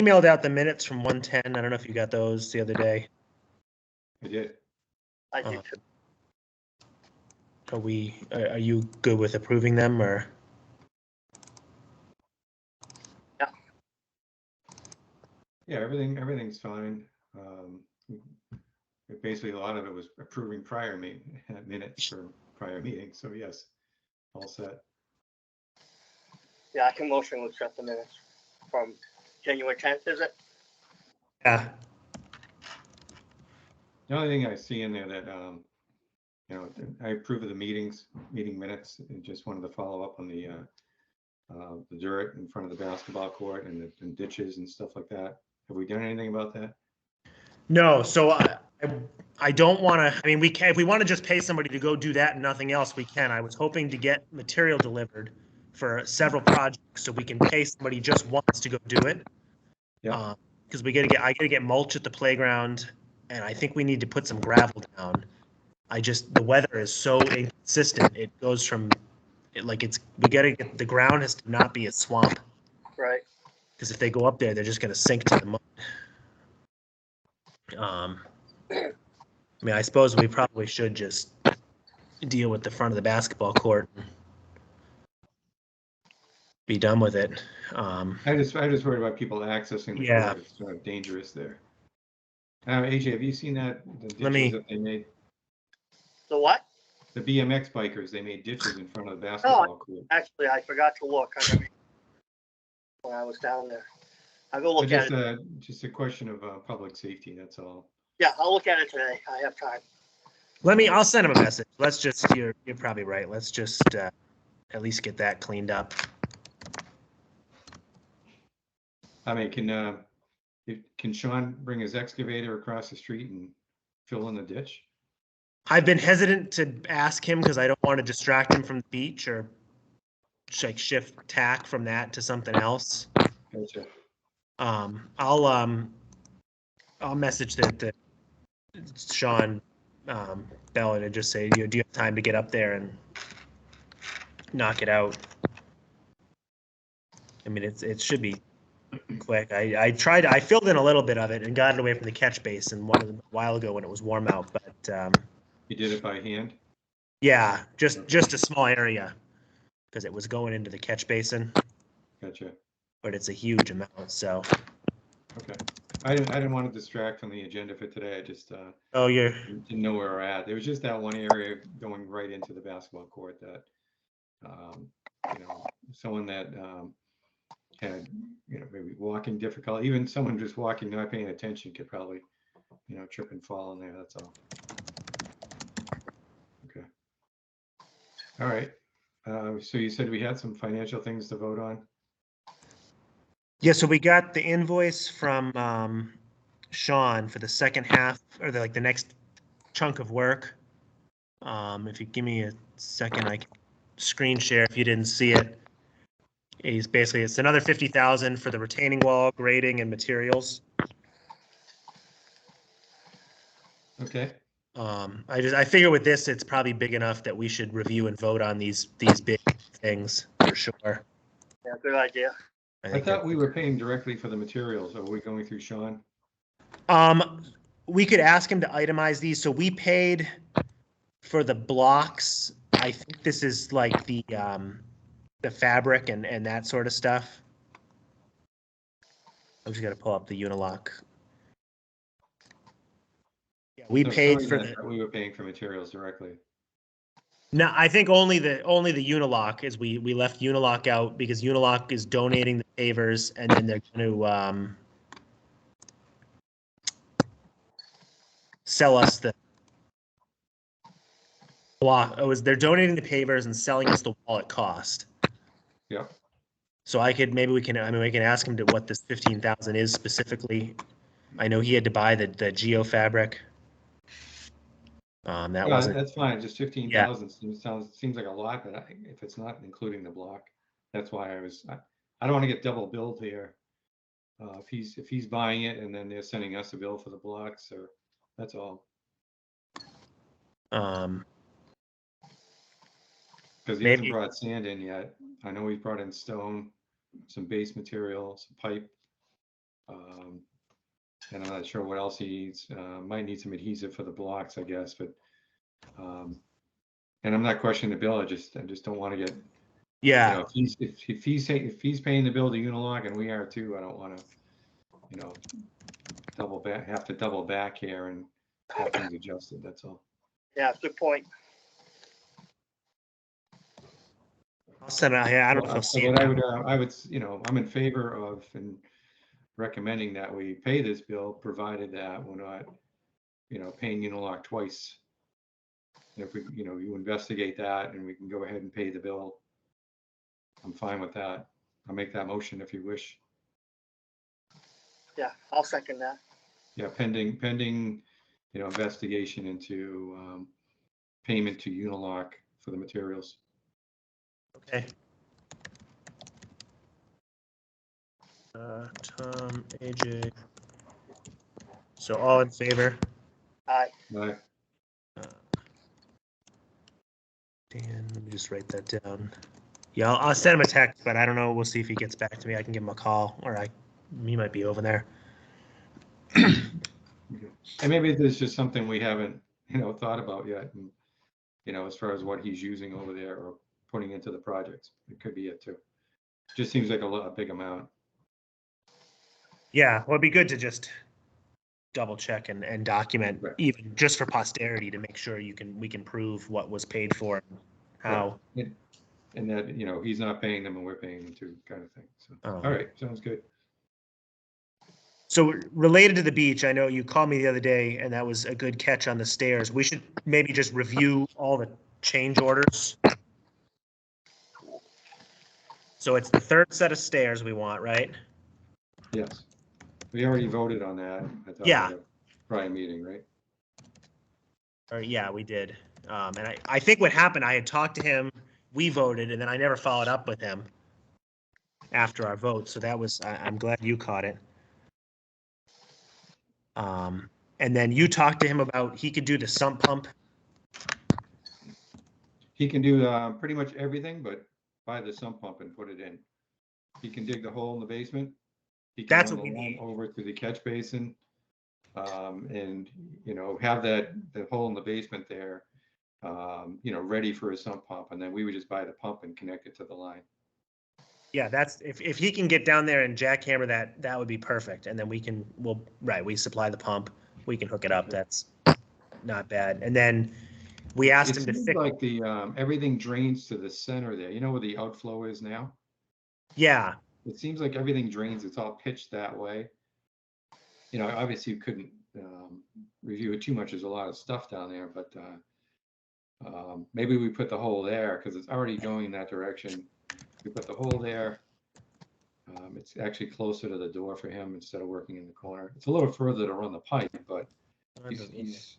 emailed out the minutes from 110. I don't know if you got those the other day. I did. I did too. Are you good with approving them, or? Yeah, everything's fine. Basically, a lot of it was approving prior minutes for prior meetings. So yes, all set. Yeah, I can motion to accept the minutes from January 10th, is it? Yeah. The only thing I see in there that, I approve of the meeting minutes, and just wanted to follow up on the dirt in front of the basketball court and the ditches and stuff like that. Have we done anything about that? No, so I don't want to. I mean, we can. If we want to just pay somebody to go do that and nothing else, we can. I was hoping to get material delivered for several projects, so we can pay somebody just once to go do it. Yeah. Because I gotta get mulch at the playground, and I think we need to put some gravel down. The weather is so inconsistent. It goes from, we gotta get, the ground has to not be a swamp. Right. Because if they go up there, they're just gonna sink to the mud. I mean, I suppose we probably should just deal with the front of the basketball court and be done with it. I just worried about people accessing the court. It's sort of dangerous there. AJ, have you seen that? The ditches that they made? The what? The BMX bikers, they made ditches in front of the basketball court. Actually, I forgot to look when I was down there. I'll go look at it. Just a question of public safety, that's all. Yeah, I'll look at it today. I have time. I'll send him a message. You're probably right. Let's just at least get that cleaned up. I mean, can Sean bring his excavator across the street and fill in the ditch? I've been hesitant to ask him because I don't want to distract him from the beach or like shift tack from that to something else. Gotcha. I'll message the Sean Bellin and just say, do you have time to get up there and knock it out? I mean, it should be quick. I filled in a little bit of it and got it away from the catch basin a while ago when it was warm out, but you did it by hand? Yeah, just a small area because it was going into the catch basin. Gotcha. But it's a huge amount, so. Okay. I didn't want to distract from the agenda for today. I just didn't know where we're at. There was just that one area going right into the basketball court that someone that had maybe walking difficulty, even someone just walking not paying attention could probably trip and fall in there. That's all. Okay. All right. So you said we had some financial things to vote on? Yeah, so we got the invoice from Sean for the second half, or the next chunk of work. If you give me a second, I can screen share if you didn't see it. It's another $50,000 for the retaining wall, grading, and materials. Okay. I figure with this, it's probably big enough that we should review and vote on these big things for sure. Yeah, good idea. I thought we were paying directly for the materials. Are we going through Sean? We could ask him to itemize these. So we paid for the blocks. I think this is like the fabric and that sort of stuff. I'm just gonna pull up the Unilock. Yeah, we paid for we were paying for materials directly. No, I think only the Unilock is we left Unilock out because Unilock is donating the pavers and then they're going to sell us the block. They're donating the pavers and selling us the wall at cost. Yeah. So we can ask him to what this 15,000 is specifically. I know he had to buy the Geo fabric. That's fine. Just 15,000 seems like a lot, but if it's not including the block, that's why I don't want to get double billed here. If he's buying it and then they're sending us a bill for the blocks, or that's all. Because he hasn't brought sand in yet. I know he's brought in stone, some base material, some pipe. And I'm not sure what else he needs. Might need some adhesive for the blocks, I guess, but, and I'm not questioning the bill. I just don't want to get, Yeah. if he's paying the bill to Unilock and we are too, I don't want to, have to double back here and have things adjusted. That's all. Yeah, good point. I'll send it out here. I don't know if I'll see it. But I would, I'm in favor of and recommending that we pay this bill, provided that we're not, paying Unilock twice. If we, you investigate that and we can go ahead and pay the bill, I'm fine with that. I'll make that motion if you wish. Yeah, I'll second that. Yeah, pending, investigation into payment to Unilock for the materials. Okay. Tom, AJ. So all in favor? Aye. Aye. Dan, let me just write that down. Yeah, I'll send him a text, but I don't know. We'll see if he gets back to me. I can give him a call, or he might be over there. And maybe there's just something we haven't, thought about yet. And, as far as what he's using over there or putting into the projects, it could be it too. Just seems like a big amount. Yeah, well, it'd be good to just double check and document, Right. even just for posterity, to make sure we can prove what was paid for, and how. Right. And that, he's not paying them and we're paying them too, kind of thing. So, all right, sounds good. So related to the beach, I know you called me the other day, and that was a good catch on the stairs. We should maybe just review all the change orders. So it's the third set of stairs we want, right? Yes. We already voted on that. Yeah. At a prior meeting, right? Or yeah, we did. And I think what happened, I had talked to him, we voted, and then I never followed up with him after our vote. So that was, I'm glad you caught it. And then you talked to him about he could do the sump pump. He can do pretty much everything, but buy the sump pump and put it in. He can dig the hole in the basement. He can That's run what we the line need. over to the catch basin, and have the hole in the basement there, ready for a sump pump, and then we would just buy the pump and connect it to the line. Yeah, that's if he can get down there and jackhammer that would be perfect. And then we supply the pump, we can hook it up. That's not bad. And then we asked him to fix. Like the everything drains to the center there. You know where the outflow is now? Yeah. It seems like everything drains. It's all pitched that way. Obviously you couldn't review it too much. There's a lot of stuff down there, but maybe we put the hole there because it's already going in that direction. We put the hole there. It's actually closer to the door for him instead of working in the corner. It's a little further to run the pipe, but he's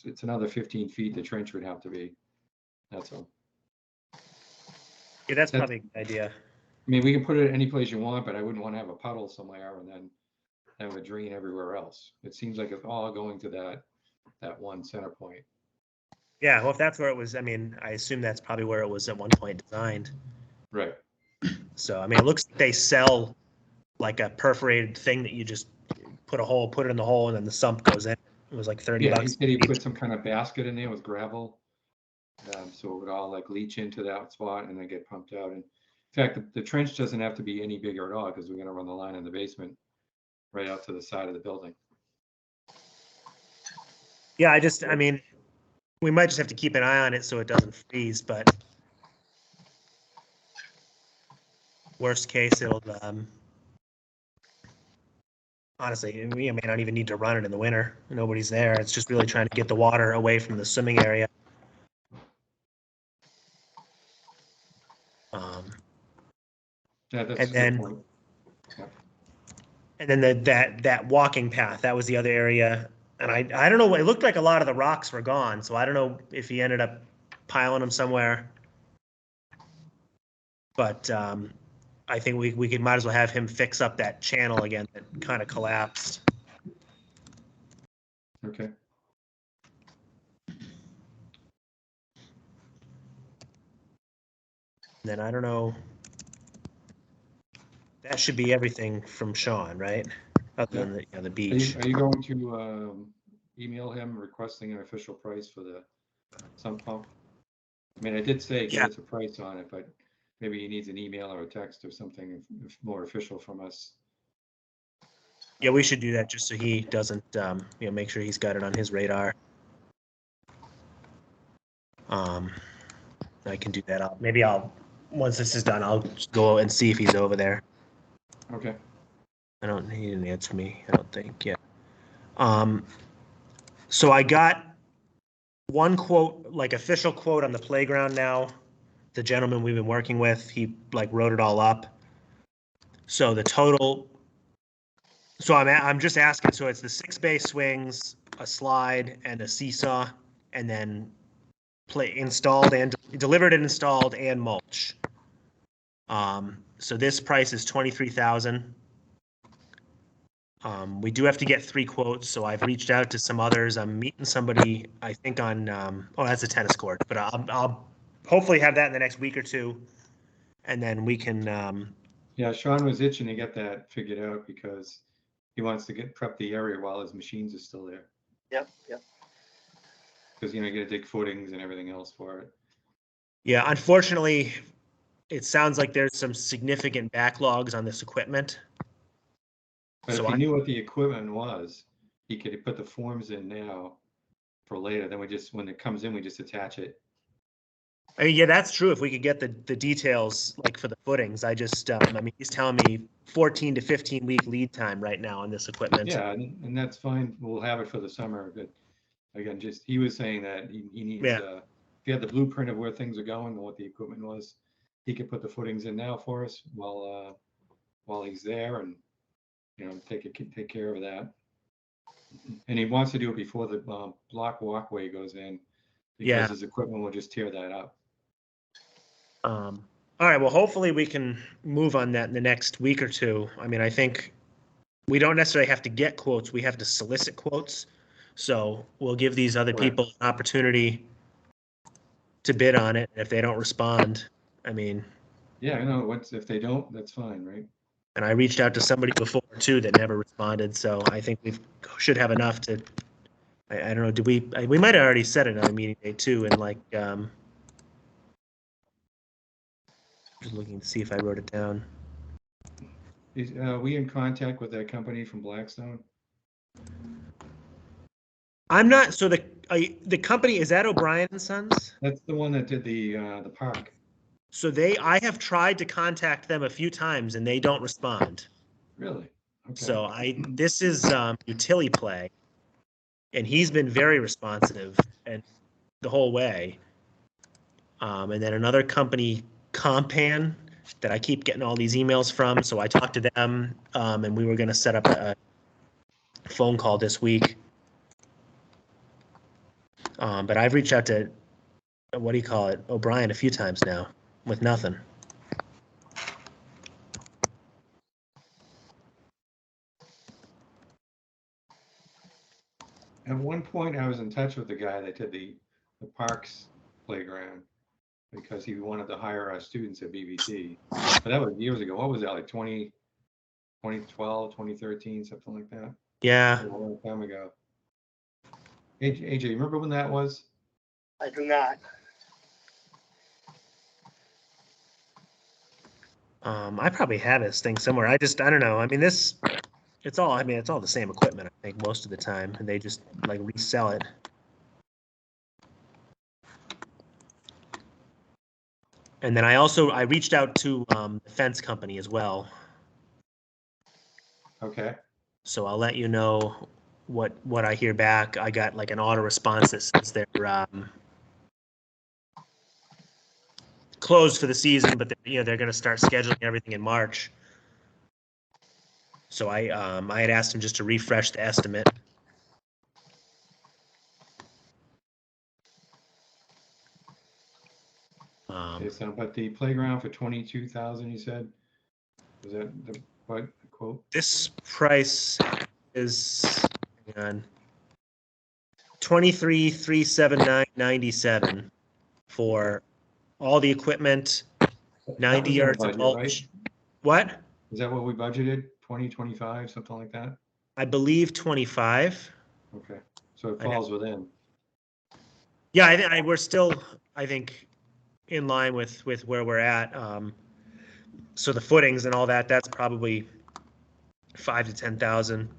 it's another 15 feet the trench would have to be. That's all. Yeah, that's probably a good idea. I mean, we can put it any place you want, but I wouldn't want to have a puddle somewhere and then have a drain everywhere else. It seems like it's all going to that one center point. Yeah, well, if that's where it was, I mean, I assume that's probably where it was at one point designed. Right. So, I mean, it looks like they sell like a perforated thing that you just put it in the hole, and then the sump goes in. It was like $30. Yeah, he said he put some kind of basket in there with gravel, so it would all like leach into that spot and then get pumped out. And in fact, the trench doesn't have to be any bigger at all because we're going to run the line in the basement right out to the side of the building. Yeah, I mean, we might just have to keep an eye on it so it doesn't freeze, but worst case, it'll, honestly, we may not even need to run it in the winter. Nobody's there. It's just really trying to get the water away from the swimming area. That's And a good then, point. Yeah. and then that walking path, that was the other area. And I don't know, it looked like a lot of the rocks were gone, so I don't know if he ended up piling them somewhere. But I think we might as well have him fix up that channel again that kind of collapsed. Okay. And then I don't know. That should be everything from Sean, right? other than the, the Are you, beach. are you going to email him requesting an official price for the sump pump? I mean, I did say give Yeah. us a price on it, but maybe he needs an email or a text or something if more official from us. Yeah, we should do that just so he doesn't, make sure he's got it on his radar. I can do that. Once this is done, I'll just go and see if he's over there. Okay. He didn't answer me, I don't think, yeah. So I got one quote, like official quote on the playground now. The gentleman we've been working with, he like wrote it all up. So the total, so I'm just asking, so it's the 6 bay swings, a slide and a seesaw, and then installed and delivered and installed and mulch. So this price is 23,000. We do have to get 3 quotes, so I've reached out to some others. I'm meeting somebody, I think on, that's a tennis court, but I'll hopefully have that in the next week or two, and then we can. Yeah, Sean was itching to get that figured out because he wants to prep the area while his machines are still there. Yep. Because you got to dig footings and everything else for it. Yeah, unfortunately, it sounds like there's some significant backlogs on this equipment. But if he knew what the equipment was, he could put the forms in now for later. Then when it comes in, we just attach it. I mean, yeah, that's true. If we could get the details, like for the footings, he's telling me 14 to 15 week lead time right now on this equipment. Yeah, and that's fine. We'll have it for the summer. But again, he was saying that he needs, if he had the blueprint of where things are going and what the equipment was, he could put the footings in now for us while he's there, and take care of that. And he wants to do it before the block walkway goes in, because his equipment will just tear that up. All right. Well, hopefully we can move on that in the next week or two. I mean, I think we don't necessarily have to get quotes. We have to solicit quotes. So we'll give these other people an opportunity to bid on it. And if they don't respond, I mean. Yeah, I know. If they don't, that's fine, right? And I reached out to somebody before too that never responded. So I think we should have enough to. I don't know. We might have already set another meeting date too, and like. Just looking to see if I wrote it down. Are we in contact with that company from Blackstone? I'm not. So the company, is that O'Brien and Sons? That's the one that did the park. So I have tried to contact them a few times and they don't respond. Really? Okay. So this is Utility Play, and he's been very responsive and the whole way. And then another company, Compan, that I keep getting all these emails from. So I talked to them, and we were going to set up a phone call this week. But I've reached out to, O'Brien a few times now with nothing. At one point, I was in touch with the guy that did the parks playground, because he wanted to hire our students at BBC. But that was years ago. What was that, like 2012, 2013, something like that? Yeah. A long time ago. AJ, you remember when that was? I do not. I probably have this thing somewhere. I don't know. I mean, it's all the same equipment, I think, most of the time, and they just like resell it. And then I reached out to the fence company as well. Okay. So I'll let you know what I hear back. I got like an auto response that says they're closed for the season, but they're going to start scheduling everything in March. So I had asked him just to refresh the estimate. Okay, so, but the playground for 22,000, you said, was that the quote? This price is, hang on, 23,379.97 for all the equipment, 90 yards of mulch. Right? What? Is that what we budgeted? 2025, something like that? I believe 25. Okay, so it I'd have- falls within. Yeah, we're still, I think, in line with where we're at. So the footings and all that, that's probably 5 to 10,000.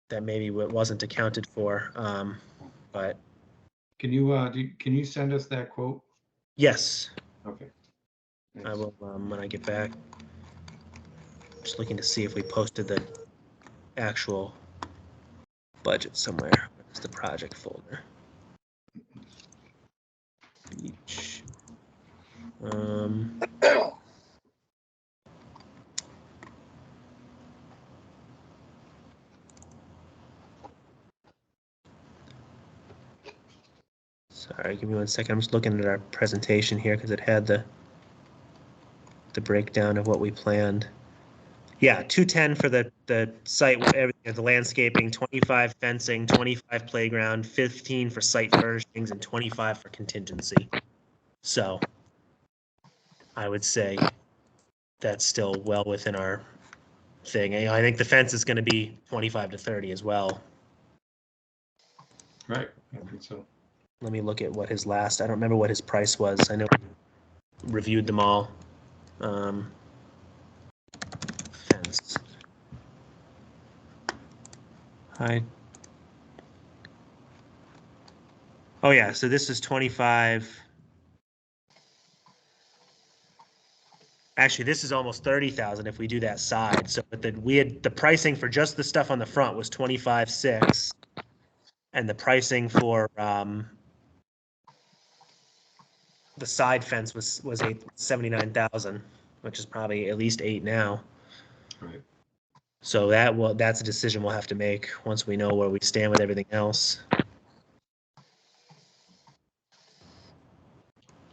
That maybe wasn't accounted for. But Can you, can you send us that quote? yes, Okay. I Thanks. will when I get back. Just looking to see if we posted the actual budget somewhere. It's the project folder. Beach. Sorry, give me 1 second. I'm just looking at our presentation here because it had the breakdown of what we planned. Yeah, 210 for the site, everything, the landscaping, 25 fencing, 25 playground, 15 for site furnishings, and 25 for contingency. So I would say that's still well within our thing. I think the fence is going to be 25 to 30 as well. Right, I think so. Let me look at what his last, I don't remember what his price was. I know we reviewed them all. Fence. Hi. Oh yeah, so this is 25. Actually, this is almost 30,000 if we do that side. So but we had the pricing for just the stuff on the front was 25,600, and the pricing for the side fence was 79,000, which is probably at least 8 now. Right. So that's a decision we'll have to make once we know where we stand with everything else.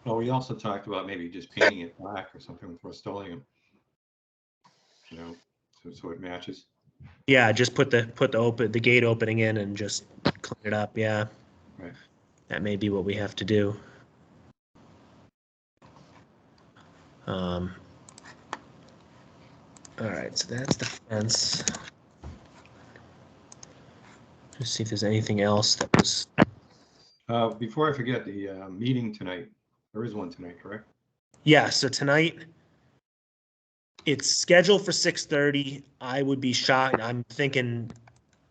Well, we also talked about maybe just painting it black or something with Rust-Oleum. You know, so it matches. Yeah, just put the gate opening in and just clean it up. Yeah. Right. That may be what we have to do. All right, so that's the fence. Let's see if there's anything else that was. Before I forget, the meeting tonight, there is one tonight, correct? Yeah, so tonight it's scheduled for 6:30. I would be shocked. I'm thinking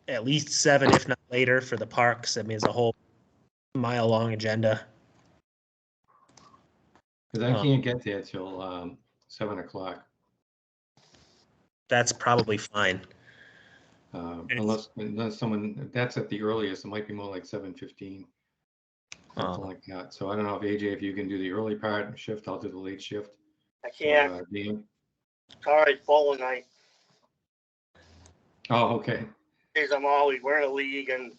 at least 7, if not later, for the parks. I mean, it's a whole mile-long agenda. Because I can't get there till 7 o'clock. That's probably fine. Unless someone, that's at the earliest, it might be more like 7:15, something like that. So I don't know if AJ, if you can do the early part shift, I'll do the late shift. I can't. Dan? Sorry, bowling night. Oh, okay. Because we're in a league and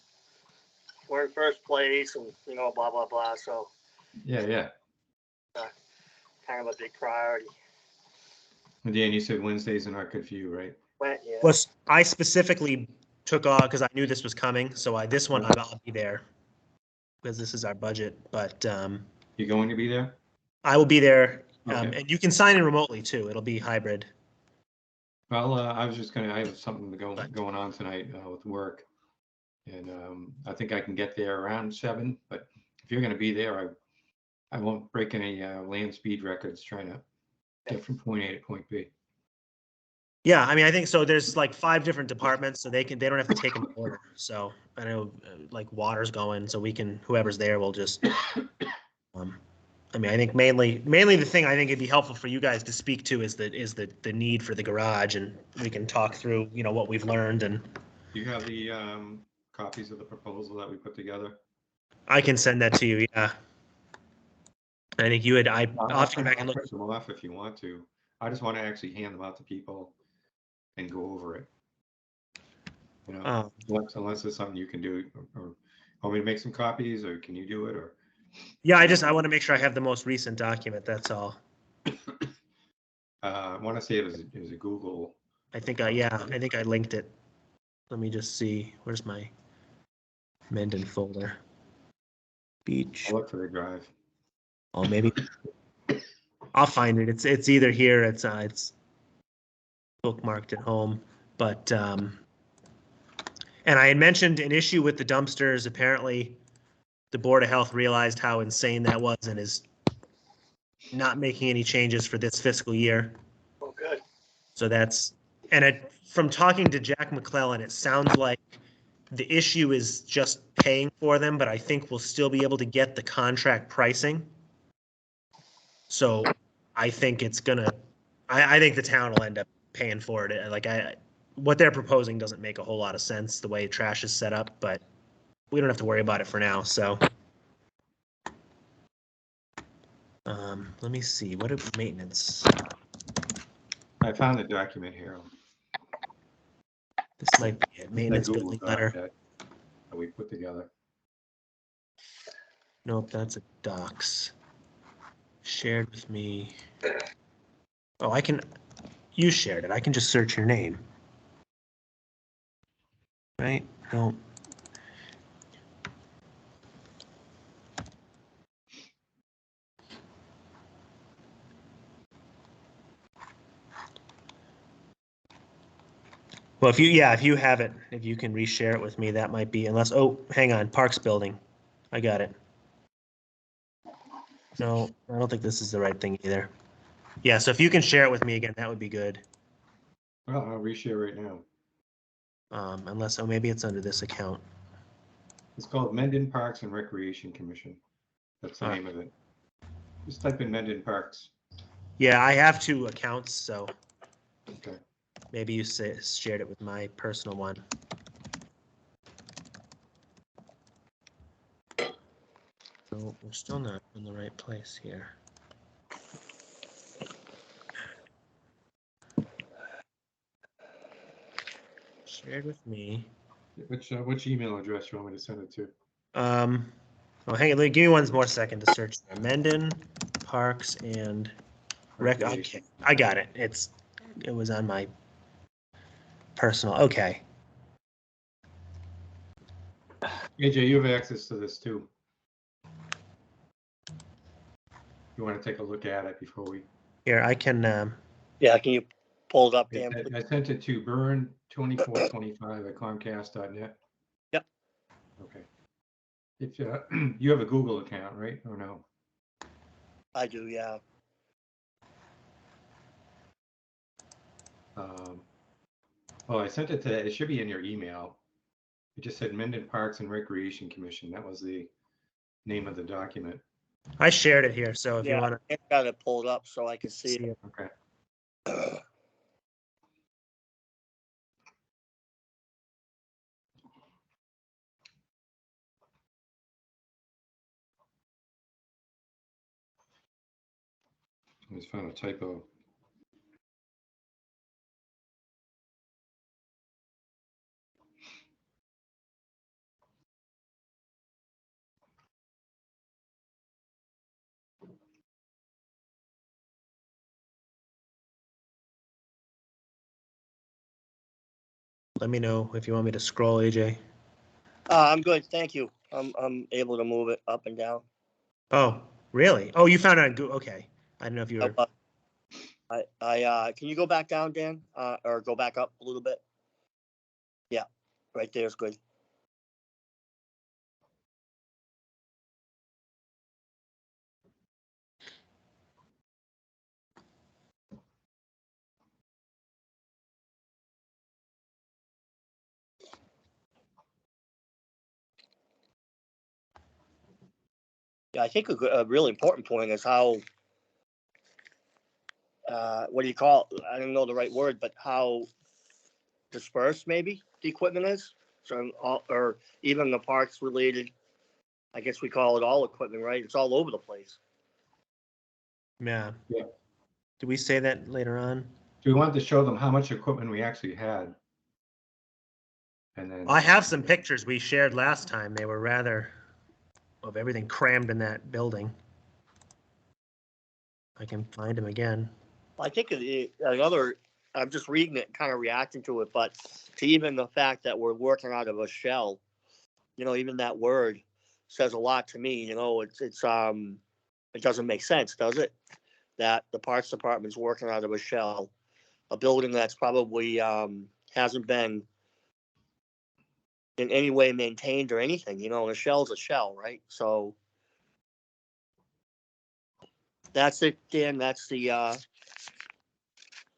we're in first place and, blah, blah, blah. So Yeah. kind of a big priority. And Dan, you said Wednesdays are not good for you, right? Yeah. Was I specifically took off because I knew this was coming. So this one I'll be there because this is our budget. But You going to be there? I will be there, Okay. and you can sign in remotely too. It'll be hybrid. Well, I was just I have something going on tonight with work, and I think I can get there around 7. But if you're going to be there, I won't break any land speed records trying to get from point A to point B. Yeah, I mean, I think so. There's like 5 different departments, so they don't have to take them in order. So I know like water's going, so whoever's there will just. I mean, I think mainly the thing I think it'd be helpful for you guys to speak to is the need for the garage, and we can talk through what we've learned. And you have the copies of the proposal that we put together? I can send that to you. Yeah, I think you had. I'll have to go back and look. Print them off if you want to. I just want to actually hand them out to people and go over it. Unless it's something you can do, or want me to make some copies, or can you do it, or? Yeah, I want to make sure I have the most recent document. That's all. I want to say it was a Google. I think I linked it. Let me just see. Where's my Mendon folder? Beach. I'll look for the drive. Oh, maybe I'll find it. It's either here. It's bookmarked at home. But, and I had mentioned an issue with the dumpsters. Apparently, the Board of Health realized how insane that was and is not making any changes for this fiscal year. Oh, good. So that's, and it, from talking to Jack McClellan, it sounds like the issue is just paying for them, but I think we'll still be able to get the contract pricing. So I think it's gonna, I think the town will end up paying for it. Like what they're proposing doesn't make a whole lot of sense the way trash is set up, but we don't have to worry about it for now, so. Let me see, what is maintenance? I found the document here. This might be it, maintenance That Google building Doc letter. that we put together. Nope, that's a docs. Shared with me. Oh, you shared it. I can just search your name. Right? No. Well, if you have it, if you can reshare it with me, that might be, unless, oh, hang on, Parks Building. I got it. No, I don't think this is the right thing either. Yeah, so if you can share it with me again, that would be good. Well, I'll reshare right now. Unless, oh, maybe it's under this account. It's called Mendon Parks and Recreation Commission. That's the All right. name of it. Just type in Mendon Parks. Yeah, I have 2 accounts, so Okay. maybe you shared it with my personal one. So we're still not in the right place here. Shared with me. Which email address you want me to send it to? Oh, hang on, give me 1 more second to search there. Mendon Parks and Rec. Okay, I got it. It was on my personal. Okay. AJ, you have access to this too. You want to take a look at it before we? Here, I can. Yeah, can you pull it up, Dan? I sent it to burn2425@comcast.net. Yep. Okay. If you have a Google account, right? Or no? I do, yeah. Well, I sent it to. It should be in your email. It just said Mendon Parks and Recreation Commission. That was the name of the document. I shared it here, so if you want I got it pulled up so I can see to. it. Okay. I just found a typo. Let me know if you want me to scroll, AJ. I'm good, thank you. I'm able to move it up and down. Oh, really? Oh, you found it on Google. Okay. I don't know if you were. Can you go back down, Dan? Or go back up a little bit? Yeah, right there is good. Yeah, I think a really important point is how, what do you call it? I don't know the right word, but how dispersed maybe the equipment is. So, or even the parks related, I guess we call it all equipment, right? It's all over the place. Yeah. Yeah. Did we say that later on? So we wanted to show them how much equipment we actually had. And then I have some pictures we shared last time. They were rather of everything crammed in that building. I can find them again. I think another, I'm just reading it, kind of reacting to it, but to even the fact that we're working out of a shell, even that word says a lot to me. It doesn't make sense, does it? That the parks department's working out of a shell, a building that's probably hasn't been in any way maintained or anything, you know, and a shell's a shell, right? So that's it, Dan. That's the,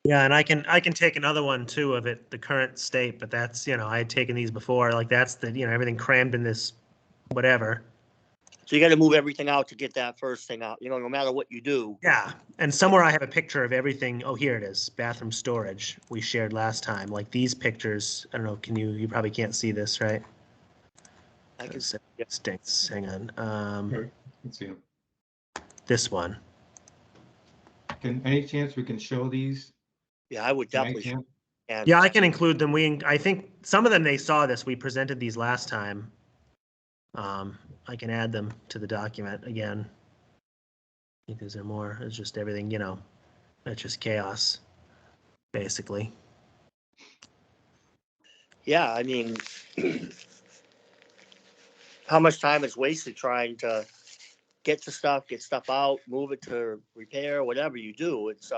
Yeah, and I can take another one too of it, the current state, but that's, you know, I had taken these before, like that's the, you know, everything crammed in this whatever. so you got to move everything out to get that first thing out, you know, no matter what you do. Yeah, and somewhere I have a picture of everything. Oh, here it is, bathroom storage we shared last time. Like these pictures, I don't know, you probably can't see this, right? I can, It yeah. stinks. Hang on. Sure, let's see 'em. This one. Any chance we can show these? Yeah, I would tonight, definitely. Cam? And Yeah, I can include them. I think some of them they saw this. We presented these last time. I can add them to the document again. Because they're more, it's just everything, you know, it's just chaos, basically. yeah, I mean, how much time is wasted trying to get stuff out, move it to repair, whatever you do. It's, you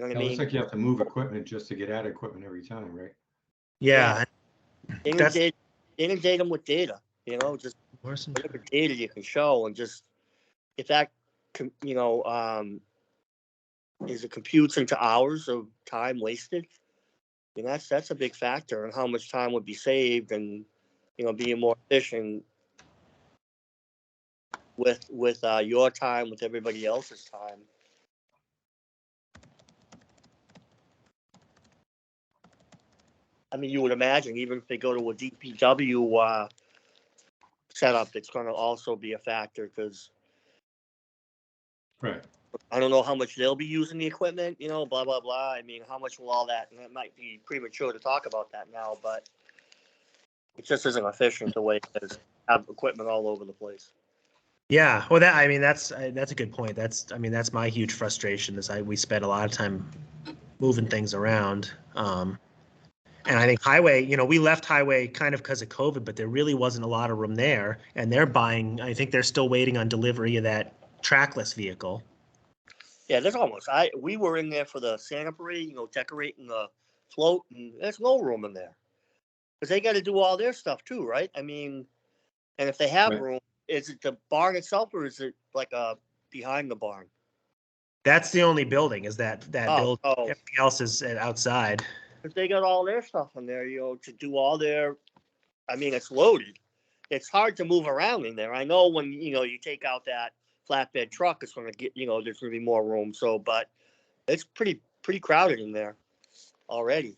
know what I It looks mean? like you have to move equipment just to get at equipment every time, right? Yeah, that's Inundate them with data, you know, just worse than whatever data you can show, and just if that, you know, is it computes into hours of time wasted, and that's a big factor, and how much time would be saved, and you know, being more efficient with your time, with everybody else's time. I mean, you would imagine even if they go to a DPW setup, it's going to also be a factor because Right. I don't know how much they'll be using the equipment, you know, blah, blah, blah. I mean, how much will all that, and it might be premature to talk about that now, but it just isn't efficient the way it is. Have equipment all over the place. Yeah, well, I mean, that's a good point. I mean, that's my huge frustration is we spend a lot of time moving things around. And I think highway, you know, we left highway kind of because of COVID, but there really wasn't a lot of room there. And I think they're still waiting on delivery of that trackless vehicle. Yeah, there's we were in there for the Santa parade, you know, decorating the float, and there's no room in there because they got to do all their stuff too, right? I mean, and if they have Right. room, is it the barn itself or is it like behind the barn? That's the only building is that building. Oh, Everything else is outside. because they got all their stuff in there, you know, to do all their. I mean, it's loaded. It's hard to move around in there. I know when you know you take out that flatbed truck, it's going to get, you know, there's going to be more room. So, but it's pretty crowded in there already.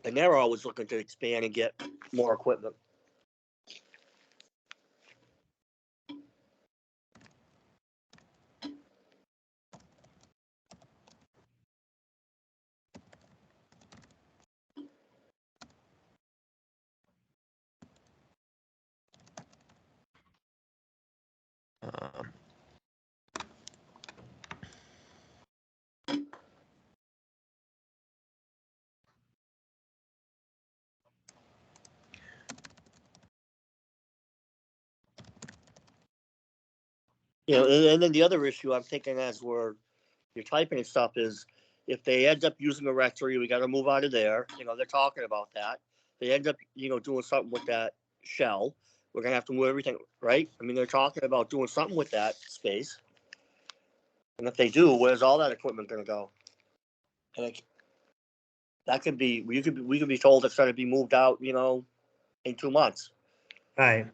And they're always looking to expand and get more equipment. Um, You know, and then the other issue I'm thinking as you're typing and stuff is if they end up using a rectory, we got to move out of there. You know, they're talking about that. They end up, you know, doing something with that shell. We're gonna have to move everything, right? I mean, they're talking about doing something with that space. And if they do, where's all that equipment gonna go? And that could be we could be told it's gonna be moved out, you know, in 2 months. right.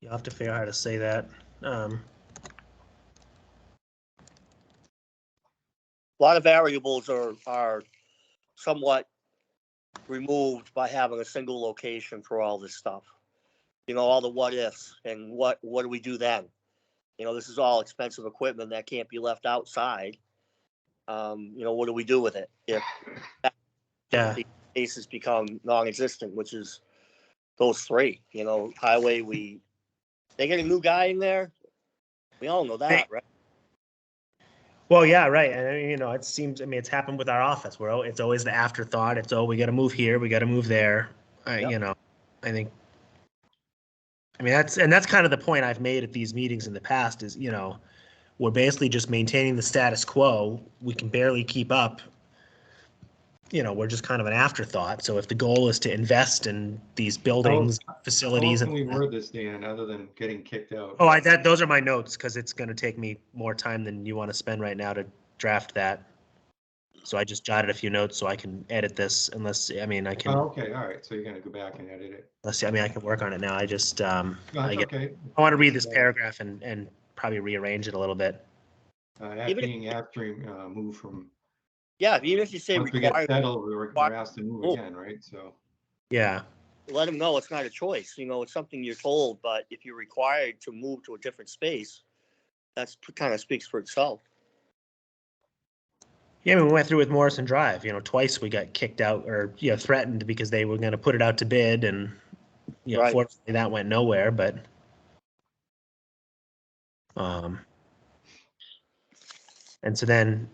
You'll have to figure out how to say that. A lot of variables are somewhat removed by having a single location for all this stuff. You know, all the what ifs and what do we do then? You know, this is all expensive equipment that can't be left outside. You know, what do we do with it if Yeah. the cases become non-existent, which is those three? You know, highway, they get a new guy in there. We all know that, right? Well, yeah, right. And you know, it seems. I mean, it's happened with our office. It's always the afterthought. We got to move here. We got to move there. Yep. You know, I think, I mean, that's kind of the point I've made at these meetings in the past is, we're basically just maintaining the status quo. We can barely keep up. We're just kind of an afterthought. So if the goal is to invest in these buildings, facilities, How can we and word this, Dan, other than getting kicked out? those are my notes because it's going to take me more time than you want to spend right now to draft that. So I just jotted a few notes so I can edit this unless, I mean, I can, Oh, okay, all right, so you're gonna go back and edit it. I can work on it now. I just, No, it's okay. I want to read this paragraph and probably rearrange it a little bit. Even if- Being after move from, Yeah, even if you say once we get required, settled, we're asked to move again, right? So, Yeah. let them know it's not a choice. It's something you're told, but if you're required to move to a different space, that's kind of speaks for itself. Yeah, I mean, we went through with Morrison Drive. Twice we got kicked out or threatened because they were going to put it out to bid, and Right. fortunately that went nowhere. But and so then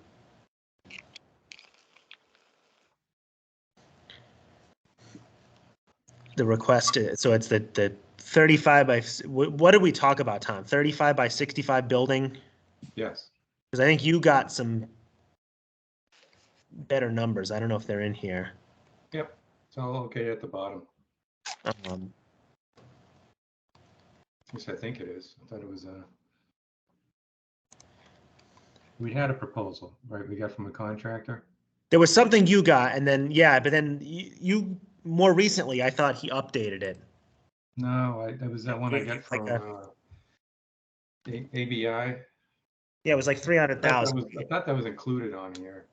the request. So it's the 35 by. What did we talk about, Tom? 35 by 65 building. yes, Because I think you got some better numbers. I don't know if they're in here. yep, it's all okay at the bottom. Um, At least I think it is. I thought it was we had a proposal, right? We got from a contractor. there was something you got, and then but then you more recently, I thought he updated it. No, that was that one I got Like from ABI. Yeah, it was like 300,000. I thought that was included on here.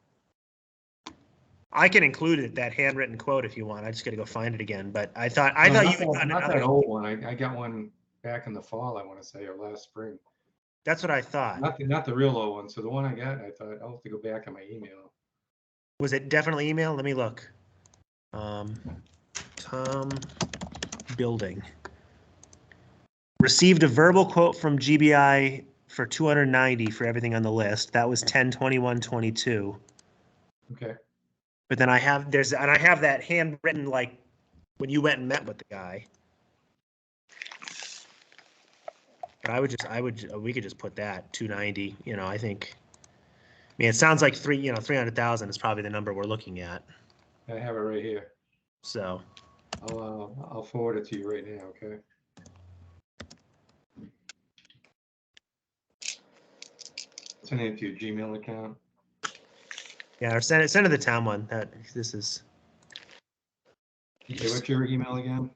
I can include it, that handwritten quote, if you want. I just got to go find it again. But I thought No, you not had that, gotten not that another. old one. I got one back in the fall, I want to say, or last spring. That's what I thought. Not the real old one. So the one I got, I thought I'll have to go back in my email. Was it definitely email? Let me look. Tom Building. Received a verbal quote from GBI for 290 for everything on the list. That was 10/21/22. Okay. But then I have that handwritten, like when you went and met with the guy. But we could just put that 290. I think. I mean, it sounds like 300,000 is probably the number we're looking at. I have it right here. So. I'll forward it to you right now. Okay. Send it to your Gmail account. Yeah, or send it to the town one. This is. Okay, what's your email again?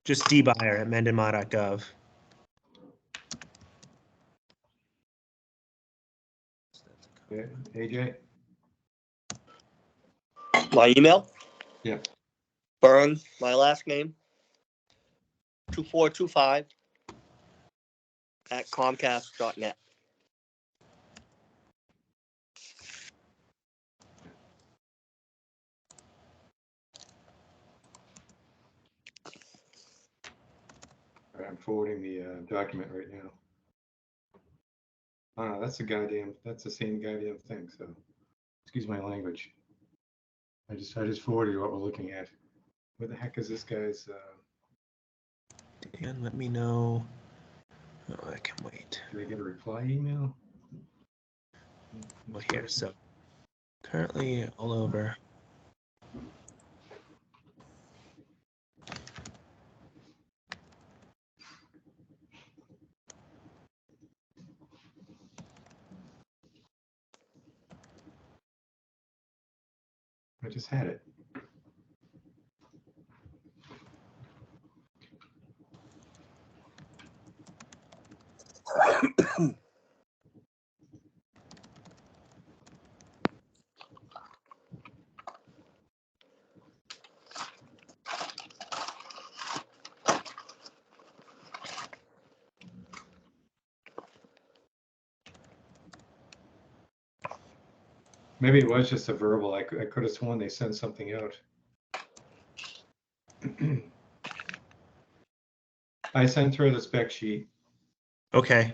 Just dbuyer@mendonma.gov. Yeah, AJ? My email? Yeah. Burn, my last name, 2425 at Comcast.net. All right, I'm forwarding the document right now. Oh, no, that's the same goddamn thing. So, excuse my language. I just forwarded you what we're looking at. What the heck is this guy's? Dan, let me know. Oh, I can wait. Did I get a reply email? Well, here, so currently all over. I just had it. Maybe it was just a verbal. I could have sworn they sent something out. I sent her the spec sheet. Okay.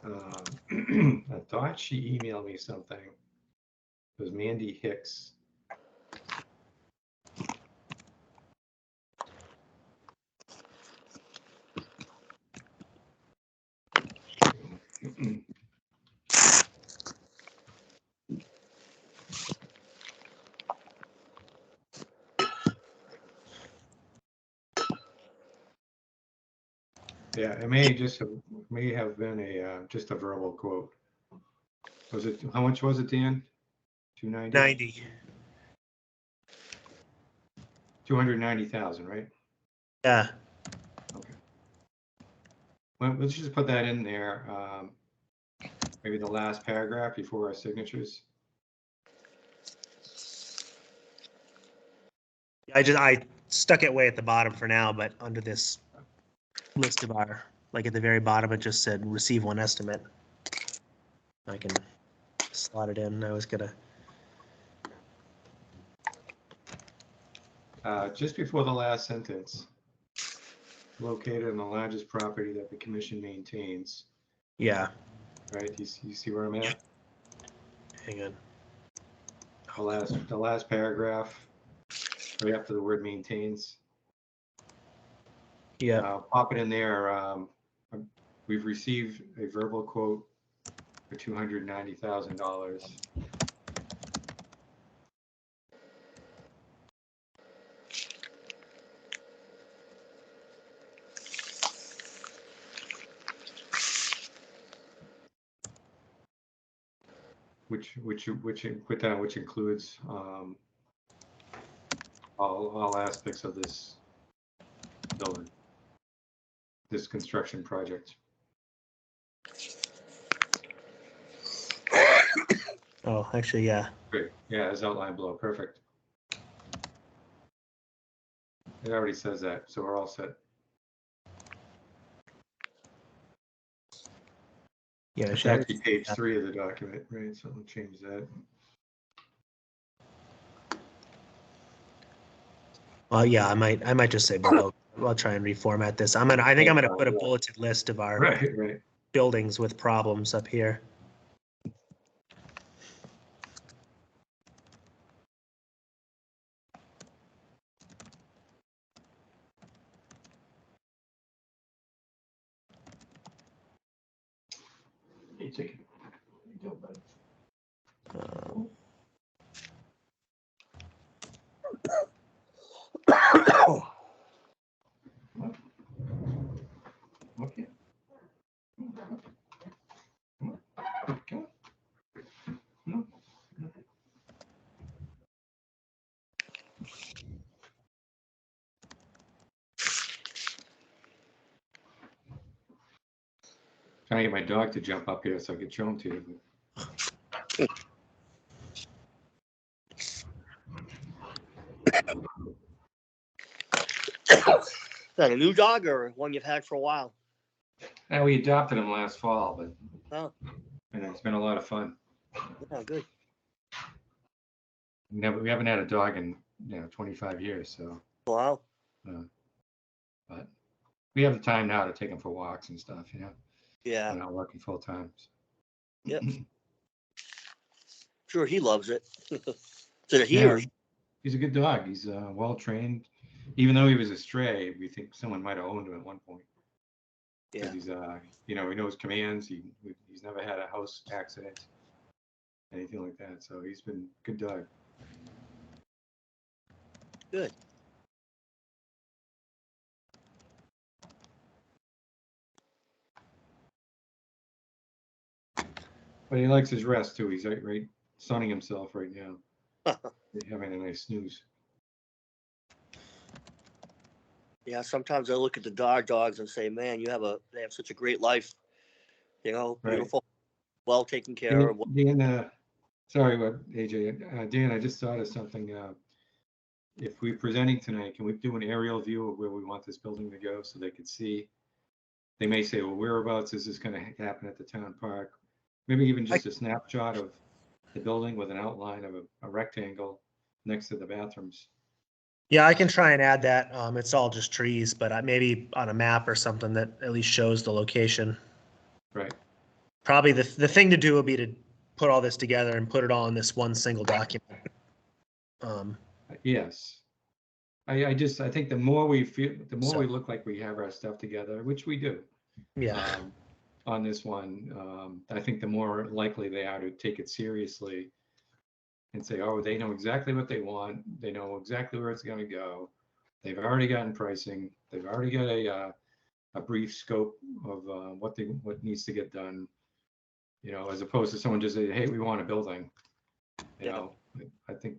I thought she emailed me something. It was Mandy Hicks. Yeah, it may have been a just a verbal quote. Was it, how much was it, Dan? 290? 90. 290,000, right? Yeah. Okay. Well, let's just put that in there. Maybe the last paragraph before our signatures. I stuck it way at the bottom for now, but under this list of our, like at the very bottom, it just said receive one estimate. I can slot it in. I was gonna. Just before the last sentence, located on the largest property that the commission maintains, Yeah. right? You see where I'm at? Hang on. The last paragraph, right after the word maintains. Yeah. Pop it in there. We've received a verbal quote for $290,000. Which includes all aspects of this building, this construction project. Oh, actually, yeah. Great. Yeah, as outlined below. Perfect. It already says that, so we're all set. Yeah. It's actually page 3 of the document, right? So we'll change that. Well, yeah, I might just say below. I'll try and reformat this. I think I'm gonna put a bulleted list of our Right. buildings with problems up here. You take it. You go, bud. Okay. Come on. No. Trying to get my dog to jump up here so I could show him to you. Is that a new dog or one you've had for a while? And we adopted him last fall, but Oh, and it's been a lot of fun. yeah, good. We haven't had a dog in 25 years, so Wow. but we have the time now to take him for walks and stuff. Yeah. We're not working full time. Yep. Sure, he loves it. Is it he Yeah, or she? he's a good dog. He's well trained. Even though he was a stray, we think someone might have owned him at one point. Yeah. He's he knows commands. He's never had a house accident, anything like that. So he's been a good dog. Good. But he likes his rest too. He's right sunning himself right now. Having a nice snooze. Yeah, sometimes I look at the dogs and say, man, they have such a great life. Right. Beautiful, well taken care of. Dan, sorry, AJ. Dan, I just thought of something. If we're presenting tonight, can we do an aerial view of where we want this building to go so they could see? They may say, well, whereabouts is this going to happen at the town park? Maybe even just a snapshot of the building with an outline of a rectangle next to the bathrooms. Yeah, I can try and add that. It's all just trees, but maybe on a map or something that at least shows the location. Right. Probably the thing to do would be to put all this together and put it all in this one single document. Yes. I think the more we So- look like we have our stuff together, which we do. Yeah. On this one, I think the more likely they are to take it seriously and say, oh, they know exactly what they want. They know exactly where it's going to go. They've already gotten pricing. They've already got a brief scope of what needs to get done, as opposed to someone just say, hey, we want a building. Yeah. I think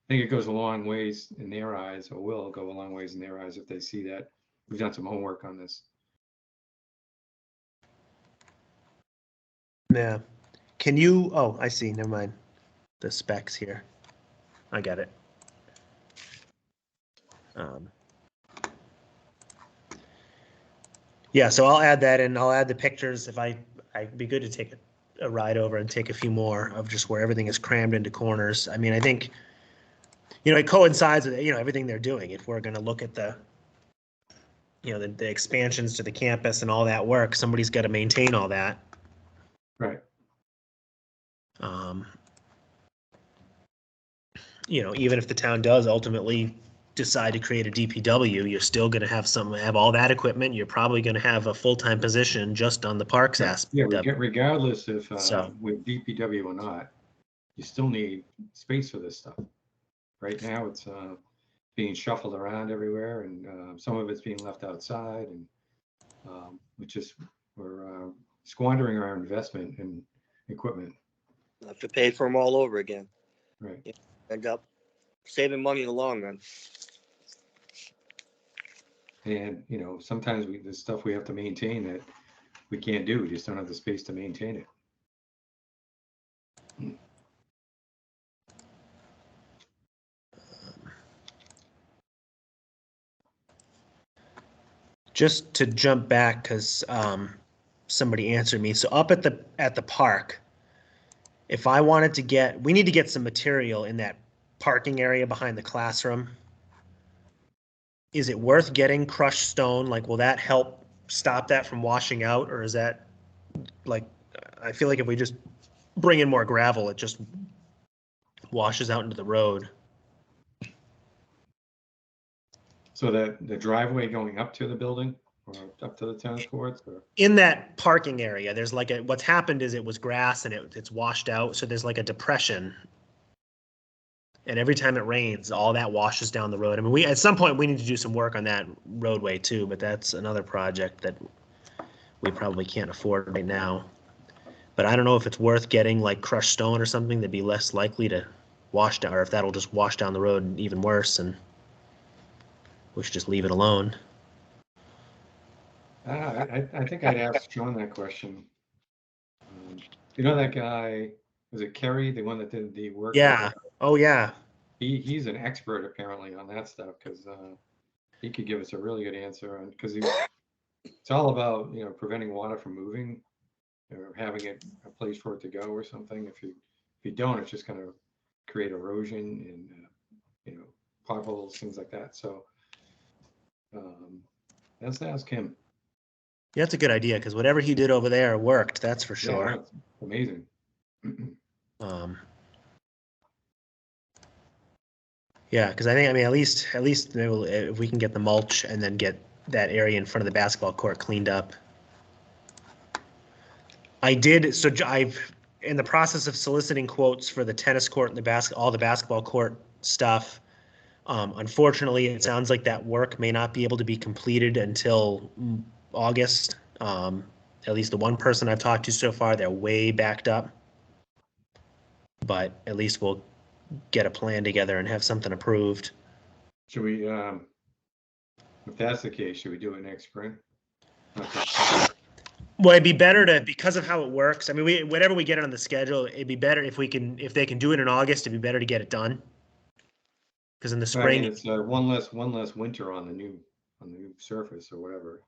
it goes a long ways in their eyes, or will go a long ways in their eyes if they see that we've done some homework on this. Yeah. Can you, oh, I see, never mind. The specs here. I get it. Yeah, so I'll add that in. I'll add the pictures. I'd be good to take a ride over and take a few more of just where everything is crammed into corners. I mean, I think, it coincides with, everything they're doing. If we're going to look at the expansions to the campus and all that work, somebody's got to maintain all that. Right. Even if the town does ultimately decide to create a DPW, you're still going to have all that equipment. You're probably going to have a full-time position just on the parks aspect. Yeah, of it. regardless if So- with DPW or not, you still need space for this stuff. Right now, it's being shuffled around everywhere, and some of it's being left outside, and we're squandering our investment in equipment. Have to pay for them all over again. Right. End up saving money in the long run. And sometimes there's stuff we have to maintain that we can't do. We just don't have the space to maintain it. Just to jump back, because somebody answered me. So up at the park, if I wanted to we need to get some material in that parking area behind the classroom. Is it worth getting crushed stone? Like, will that help stop that from washing out? Or is that, like, I feel like if we just bring in more gravel, it just washes out into the road. So that the driveway going up to the building or up to the tennis courts, or In that parking area, there's like what's happened is it was grass and it's washed out. So there's like a depression. And every time it rains, all that washes down the road. I mean, at some point we need to do some work on that roadway too, but that's another project that we probably can't afford right now. But I don't know if it's worth getting like crushed stone or something that'd be less likely to wash down, or if that'll just wash down the road even worse, and we should just leave it alone. I think I'd ask Sean that question. That guy, was it Kerry, the one that did the work? Yeah. Oh yeah. He's an expert apparently on that stuff, because he could give us a really good answer on, because it's all about preventing water from moving or having a place for it to go or something. If you don't, it's just going to create erosion and potholes, things like that. So let's ask him. Yeah, that's a good idea, because whatever he did over there worked, that's for sure. Yeah, no, it's amazing. Yeah, because I mean, at least if we can get the mulch and then get that area in front of the basketball court cleaned up. I've in the process of soliciting quotes for the tennis court and all the basketball court stuff. Unfortunately, it sounds like that work may not be able to be completed until August. At least the one person I've talked to so far, they're way backed up. But at least we'll get a plan together and have something approved. Should we, if that's the case, should we do it next spring? Well, it'd be better because of how it works. I mean, whatever we get on the schedule, it'd be better if they can do it in August, it'd be better to get it done. Because in the spring, it's one less winter on the new surface or whatever.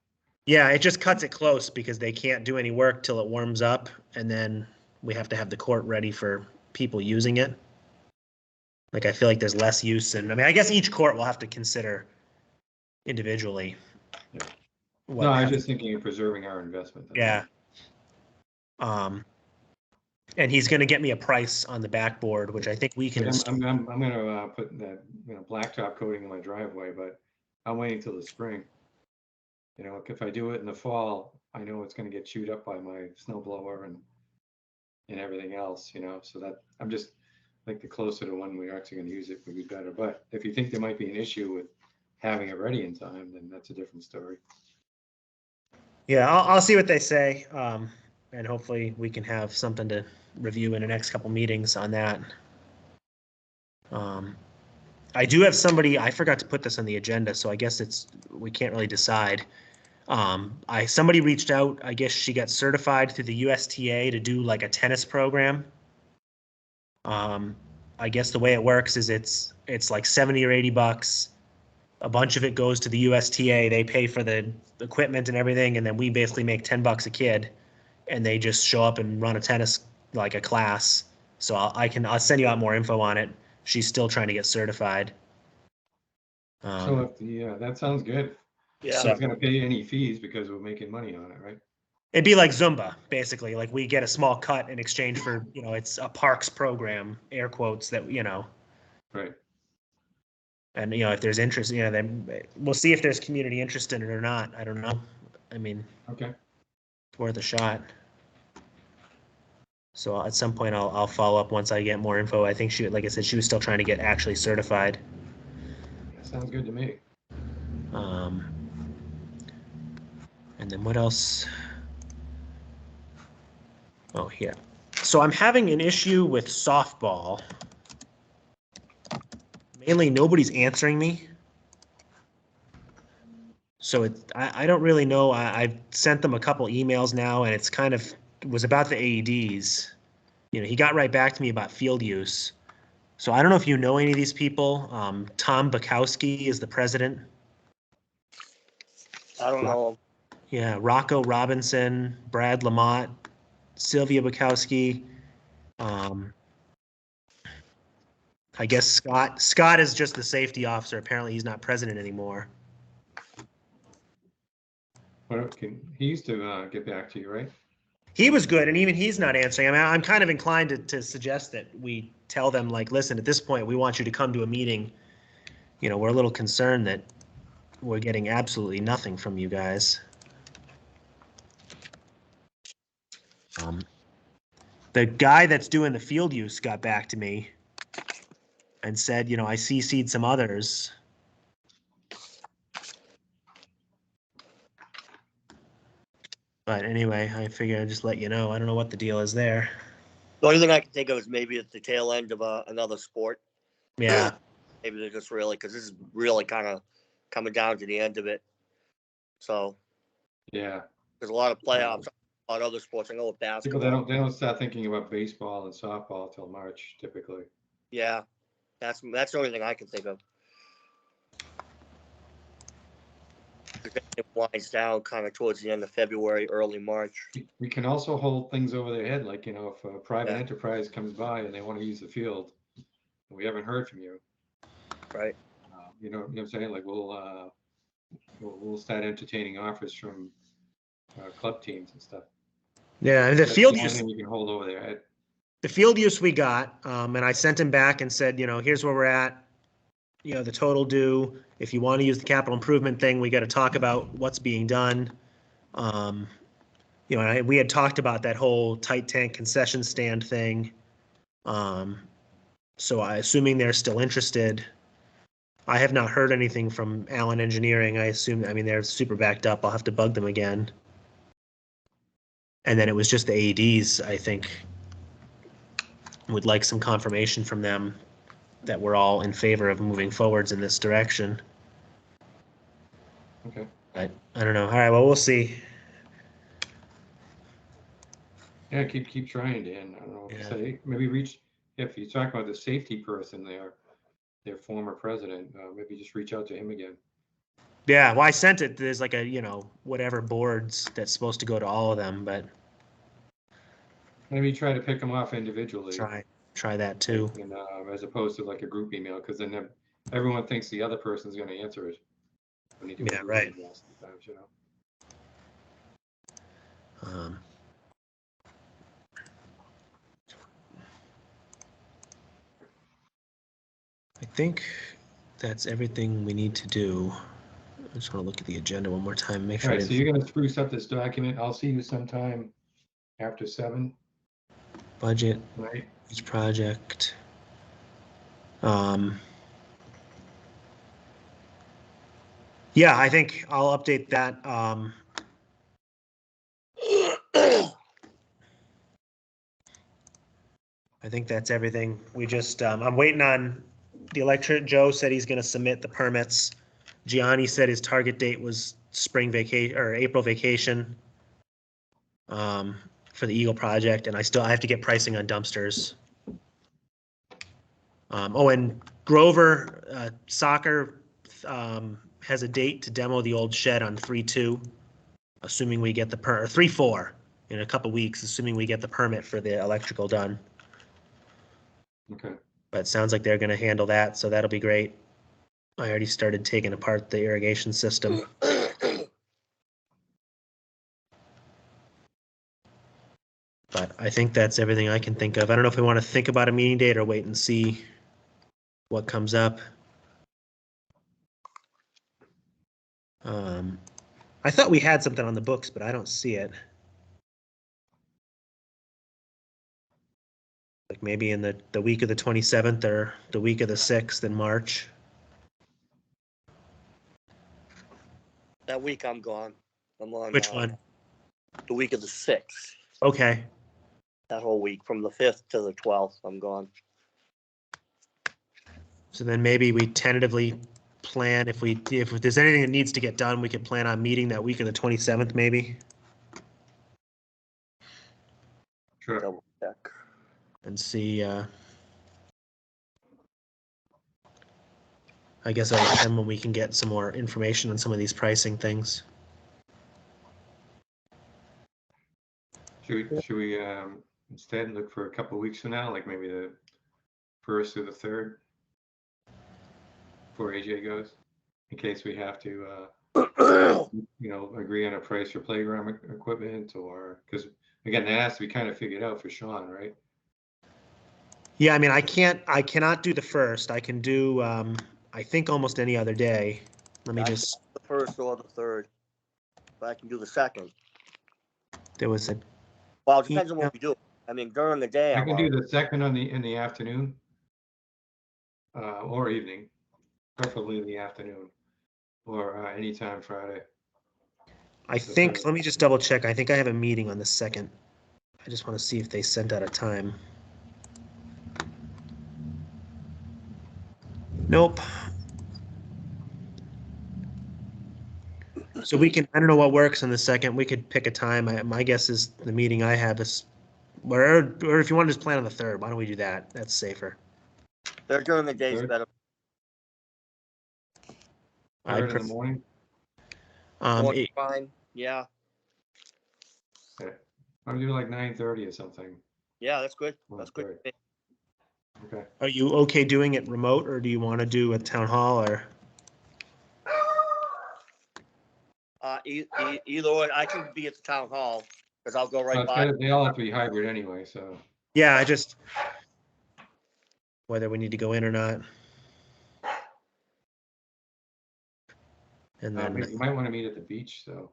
Yeah, it just cuts it close because they can't do any work till it warms up, and then we have to have the court ready for people using it. Like, I feel like there's less use, and I mean, I guess each court will have to consider individually. Yeah. No, I was just thinking of preserving our investment. Yeah. And he's going to get me a price on the backboard, which I think we can. I'm going to put that blacktop coating in my driveway, but I'm waiting till the spring. If I do it in the fall, I know it's going to get chewed up by my snow blower and everything else. So that I'm just like the closer to when we're actually going to use it would be better. But if you think there might be an issue with having it ready in time, then that's a different story. Yeah, I'll see what they say. And hopefully we can have something to review in the next couple meetings on that. I do have somebody, I forgot to put this on the agenda, so I guess we can't really decide. Somebody reached out, I guess she got certified through the USTA to do like a tennis program. I guess the way it works is it's like 70 or 80 bucks. A bunch of it goes to the USTA. They pay for the equipment and everything, and then we basically make 10 bucks a kid, and they just show up and run a tennis, like a class. So I'll send you out more info on it. She's still trying to get certified. So if that sounds good. Yeah. She's gonna pay any fees because we're making money on it, right? It'd be like Zumba, basically. Like we get a small cut in exchange for, it's a parks program, air quotes, that, Right. and, if there's interest, then we'll see if there's community interest in it or not. I don't know. I mean, Okay. it's worth a shot. So at some point I'll follow up once I get more info. I think like I said, she was still trying to get actually certified. That sounds good to me. And then what else? Oh, yeah. So I'm having an issue with softball. Mainly nobody's answering me. So I don't really know. I've sent them a couple emails now, and it's kind of was about the AEDs. He got right back to me about field use. So I don't know if you know any of these people. Tom Bukowski is the president. I don't know. Yeah, Rocco Robinson, Brad Lamont, Sylvia Bukowski. I guess Scott. Scott is just the safety officer. Apparently, he's not president anymore. Well, he used to get back to you, right? He was good, and even he's not answering. I mean, I'm kind of inclined to suggest that we tell them, like, listen, at this point, we want you to come to a meeting. We're a little concerned that we're getting absolutely nothing from you guys. The guy that's doing the field use got back to me and said, I CC'd some others. But anyway, I figure I'd just let you know. I don't know what the deal is there. The only thing I can think of is maybe it's the tail end of another sport. Yeah. Maybe they're just really, because this is really kind of coming down to the end of it. So Yeah. there's a lot of playoffs on other sports. I know with People basketball. they don't start thinking about baseball and softball till March typically. Yeah, that's the only thing I can think of. It winds down kind of towards the end of February, early March. We can also hold things over their head, like, if a private Yeah. enterprise comes by and they want to use the field, and we haven't heard from you. Right. You know what I'm saying? Like we'll start entertaining offers from club teams and stuff. Yeah, the That's field the only use. thing we can hold over their head. The field use we got, and I sent him back and said, here's where we're at. The total due. If you want to use the capital improvement thing, we got to talk about what's being done. We had talked about that whole tight tank concession stand thing. So assuming they're still interested. I have not heard anything from Allen Engineering. I mean, they're super backed up. I'll have to bug them again. And then it was just the AEDs, I think. Would like some confirmation from them that we're all in favor of moving forwards in this direction. Okay. I don't know. All right, well, we'll see. Yeah, keep trying, Dan. I don't know. Yeah. Say maybe if you talk about the safety person there, their former president, maybe just reach out to him again. Yeah, well, I sent it. There's like a, whatever boards that's supposed to go to all of them, but Maybe try to pick them off individually. try that too. And as opposed to like a group email, because then everyone thinks the other person's going to answer it. When you do a group right. email sometimes, I think that's everything we need to do. I just want to look at the agenda one more time, make sure. All right, so you're going to spruce up this document. I'll see you sometime after 7. Budget, right? each project. Yeah, I think I'll update that. I think that's everything. We just, I'm waiting on the electric. Joe said he's gonna submit the permits. Gianni said his target date was spring vacation or April vacation. For the Eagle project, and I have to get pricing on dumpsters. Oh, and Grover Soccer has a date to demo the old shed on 3/2, assuming we get the or 3/4 in a couple weeks, assuming we get the permit for the electrical done. Okay. But it sounds like they're going to handle that, so that'll be great. I already started taking apart the irrigation system. But I think that's everything I can think of. I don't know if we want to think about a meeting date or wait and see what comes up. I thought we had something on the books, but I don't see it. Like maybe in the week of the 27th or the week of the 6th in March. That week I'm gone. I'm on. Which one? The week of the 6th. Okay. That whole week from the 5th to the 12th, I'm gone. So then maybe we tentatively plan if there's anything that needs to get done, we could plan on meeting that week of the 27th maybe. Sure. Double check. And see, I guess over time when we can get some more information on some of these pricing things. Should we instead look for a couple of weeks from now, like maybe the 1st or the 3rd, before AJ goes, in case we have to, agree on a price for playground equipment, or because again, that has to be kind of figured out for Sean, right? Yeah, I mean, I cannot do the 1st. I can do, I think almost any other day. Let me just. The 1st or the 3rd, but I can do the 2nd. There was a. Well, it depends on what we do. I mean, during the day, I can do the 2nd in the afternoon, or evening, preferably in the afternoon, or anytime Friday. I think, let me just double check. I think I have a meeting on the 2nd. I just want to see if they sent out a time. Nope. So we can, I don't know what works on the 2nd. We could pick a time. My guess is the meeting I have is, or if you want to just plan on the 3rd, why don't we do that? That's safer. They're during the days 3rd? better. 3rd in the morning? Fine. Yeah. Okay. I'm doing like 9:30 or something. Yeah, that's good. That's good. Okay. Are you okay doing it remote, or do you want to do a town hall, or? Either way, I can be at the town hall because I'll go right by. They all have to be hybrid anyway, so. Yeah, I just, whether we need to go in or not. And then You might want to meet at the beach, so.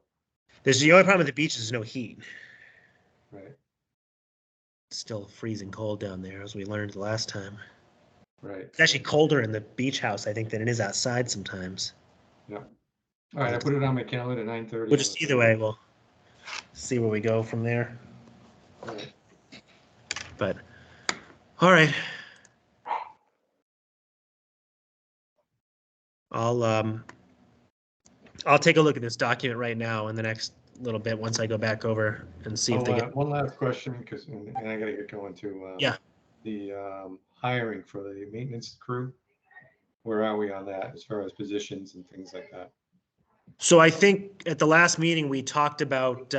there's the only problem with the beach is no heat. Right. It's still freezing cold down there, as we learned the last time. Right. It's actually colder in the beach house, I think, than it is outside sometimes. Yeah. All right, I put it on my calendar at 9:30. We'll just, either way, we'll see where we go from there. All right. But, all right. I'll take a look at this document right now in the next little bit once I go back over and see if they get. One last question, because and I gotta get going to. Yeah. The hiring for the maintenance crew. Where are we on that as far as positions and things like that? So I think at the last meeting, we talked about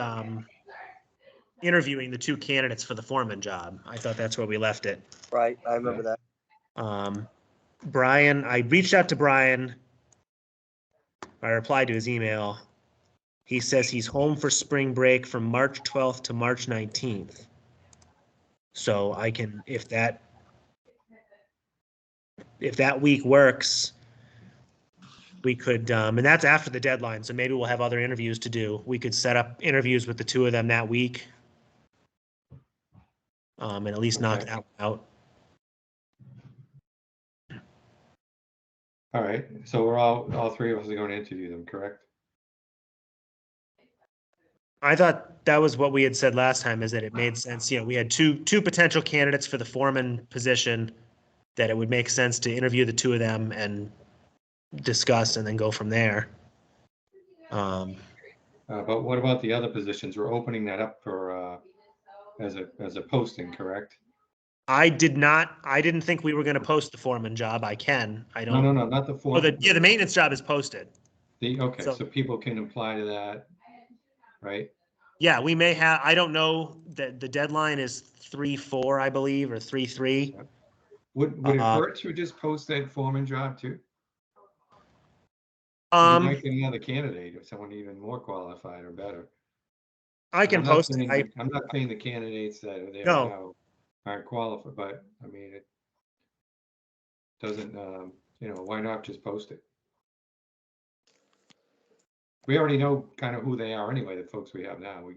interviewing the 2 candidates for the foreman job. I thought that's where we left it. Right, I remember that. Brian, I reached out to Brian. I replied to his email. He says he's home for spring break from March 12th to March 19th. So I can, if that week works, we could, and that's after the deadline, so maybe we'll have other interviews to do. We could set up interviews with the 2 of them that week. And at least knock that out. All right, so we're all 3 of us are going to interview them, correct? I thought that was what we had said last time, is that it made sense. We had two potential candidates for the foreman position, that it would make sense to interview the two of them and discuss and then go from there. But what about the other positions? We're opening that up for, as a posting, correct? I didn't think we were going to post the foreman job. I No, don't. no, not the Oh, form. the maintenance job is posted. Okay, So- so people can apply to that, right? Yeah, we may have, I don't know, that the deadline is 3/4, I believe, or 3/3. Would it Uh, hurt to just post that foreman job too? You Um, might get another candidate or someone even more qualified or better. I can post it. I'm not saying the candidates that are there No. now aren't qualified, but I mean, it doesn't, why not just post it? We already know kind of who they are anyway, the folks we have now.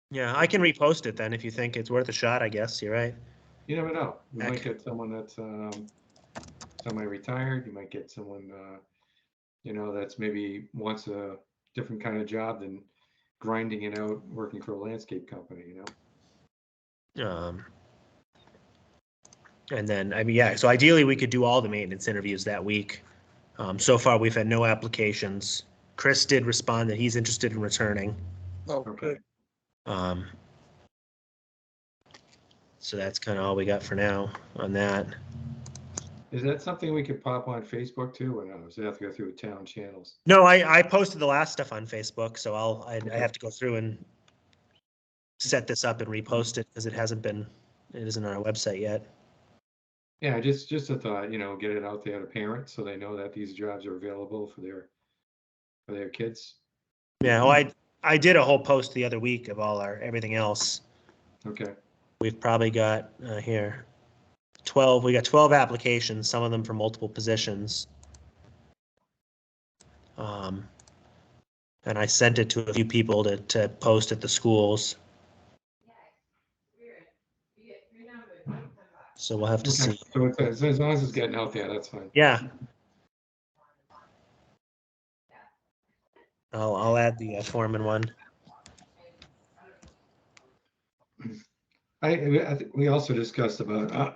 Yeah, I can repost it then if you think it's worth a shot, I guess. You're right. You never know. You might Heck. get someone that's, somebody retired. You might get someone, that's maybe wants a different kind of job than grinding it out, working for a landscape company, And then, I mean, yeah, so ideally we could do all the maintenance interviews that week. So far, we've had no applications. Chris did respond that he's interested in returning. Oh, Okay. good. Um, so that's kind of all we got for now on that. Is that something we could pop on Facebook too, or no? Does it have to go through the town channels? No, I posted the last stuff on Facebook, so I have to go through and set this up and repost it because it isn't on our website yet. Yeah, just a thought, get it out there to parents so they know that these jobs are available for their kids. Yeah, well, I did a whole post the other week of everything else. Okay. We've probably got here 12. We got 12 applications, some of them for multiple positions. And I sent it to a few people to post at the schools. So we'll have to Okay. see. So as long as it's getting out there, that's fine. Yeah. I'll add the foreman one. I think we also discussed about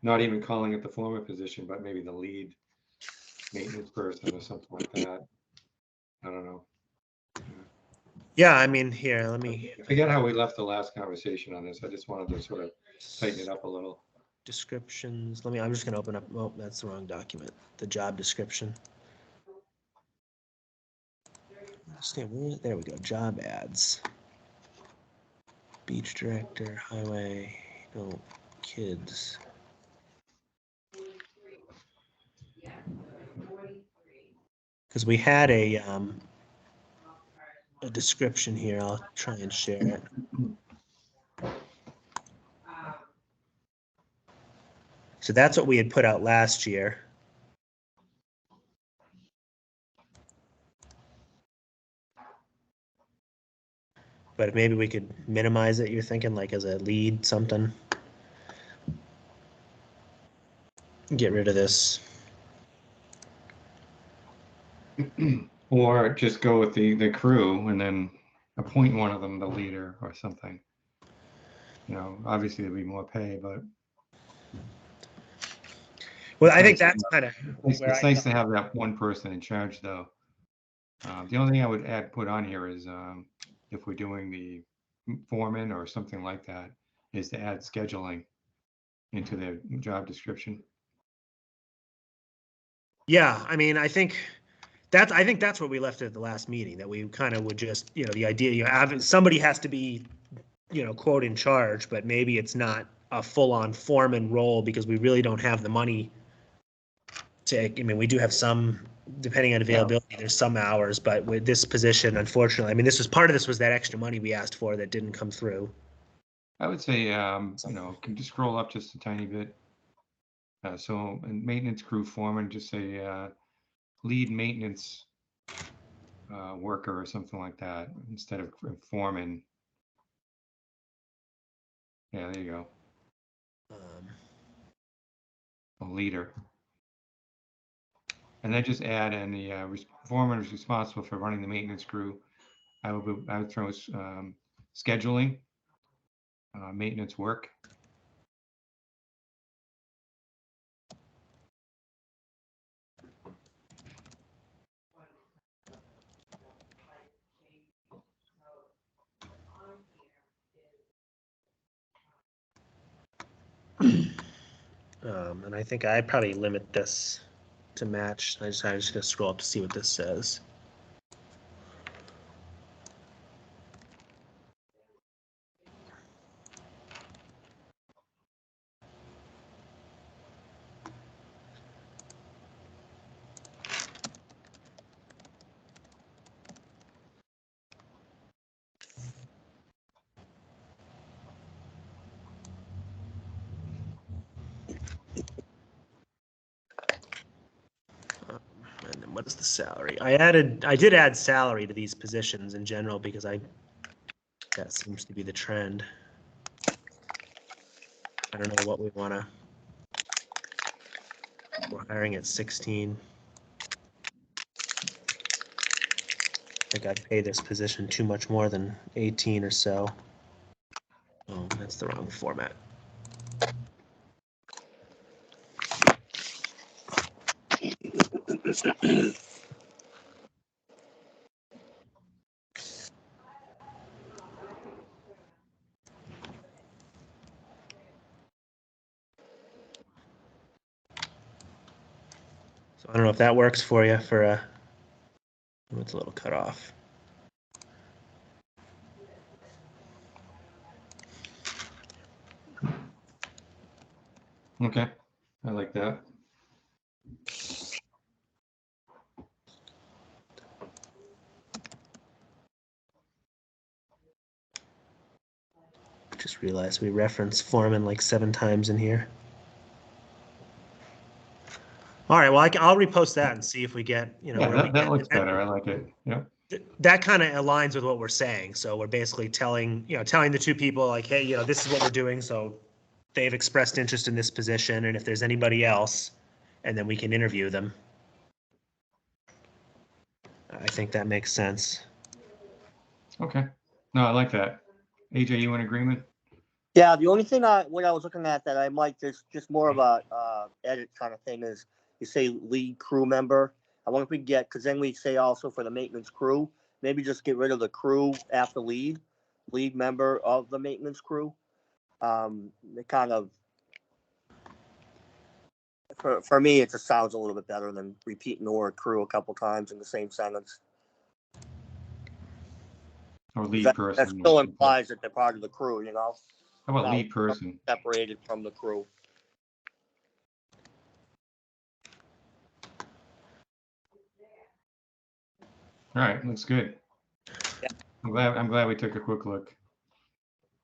not even calling it the foreman position, but maybe the lead maintenance person or something like that. I don't know. Yeah, I mean, here, let me. I forget how we left the last conversation on this. I just wanted to sort of tighten it up a little. Descriptions. I'm just going to open up. Oh, that's the wrong document. The job description. There we go. Job ads. Beach director, highway, no, kids. Because we had a description here. I'll try and share it. So that's what we had put out last year. But maybe we could minimize it, you're thinking, like as a lead something? Get rid of this. Or just go with the crew and then appoint one of them the leader or something. Obviously there'd be more pay, but Well, I think that's kind of it's nice to have that one person in charge, though. The only thing I would put on here is if we're doing the foreman or something like that, is to add scheduling into their job description. Yeah, I mean, I think that's what we left at the last meeting, that we kind of would just, the idea you have, somebody has to be, quote, in charge, but maybe it's not a full-on foreman role because we really don't have the money to, I mean, we do have some, depending on availability, there's some hours, but with this position, unfortunately, I mean, part of this was that extra money we asked for that didn't come through. I would say, can just scroll up just a tiny bit. So, in maintenance crew foreman, just say lead maintenance worker or something like that instead of foreman. Yeah, there you go. A leader. And then just add in the foreman is responsible for running the maintenance crew I would throw scheduling, maintenance work. And I think I'd probably limit this to match. I just gonna scroll up to see what this says. And then what is the salary? I did add salary to these positions in general because that seems to be the trend. I don't know what we want to. We're hiring at 16. I think I'd pay this position too much more than 18 or so. Oh, that's the wrong format. So I don't know if that works for you for a. It's a little cut off. Okay, I like that. Just realized we referenced Foreman like 7 times in here. All right, well, I'll repost that and see if we get, Yeah, where that looks better. I like it. Yeah. That kind of aligns with what we're saying. So we're basically telling the two people like, hey, this is what we're doing. So they've expressed interest in this position, and if there's anybody else, and then we can interview them. I think that makes sense. Okay. No, I like that. AJ, you in agreement? Yeah, the only thing when I was looking at that I might just more of a edit kind of thing is you say lead crew member. I wonder if we get, because then we say also for the maintenance crew, maybe just get rid of the crew after lead member of the maintenance crew. It kind of, for me, it just sounds a little bit better than repeating the word crew a couple times in the same sentence. Or lead That person? still implies that they're part of the crew, How about lead person? Separated from the crew. All right, looks good. Yeah. I'm glad we took a quick look.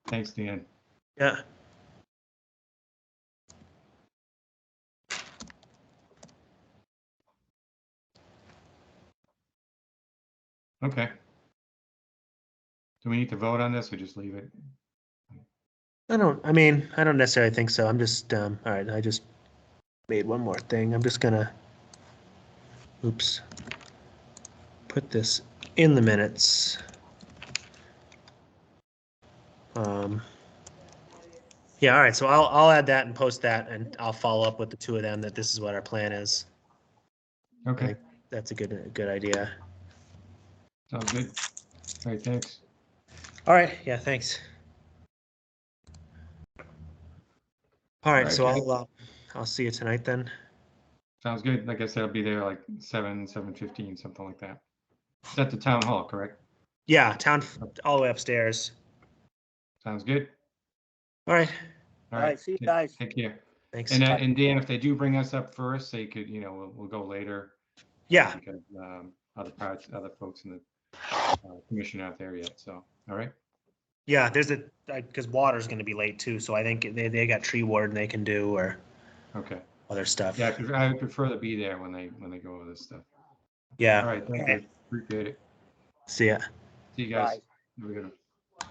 Thanks, Dan. Yeah. Okay. Do we need to vote on this or just leave it? I don't necessarily think so. I'm just, all right, I just made one more thing. I'm just gonna, oops, put this in the minutes. Yeah, all right, so I'll add that and post that, and I'll follow up with the two of them that this is what our plan is. I Okay, think that's a good idea. sounds good. All right, thanks. All right, yeah, thanks. All right, All right, so Jack. I'll see you tonight then. Sounds good. Like I said, I'll be there like 7:15, something like that. It's at the town hall, correct? Yeah, all the way upstairs. Sounds good. All right, All right, see you guys. Take care. thanks. And Dan, if they do bring us up first, they could, we'll go later. Yeah, Because other folks in the commission aren't there yet. So, all right. yeah, there's because water's going to be late too, so I think they got tree warden they can do or Okay. other stuff. Yeah, I would prefer to be there when they go over this stuff. Yeah. All right. Thank you. Appreciate it. See ya. See you guys. Bye. Have a good one.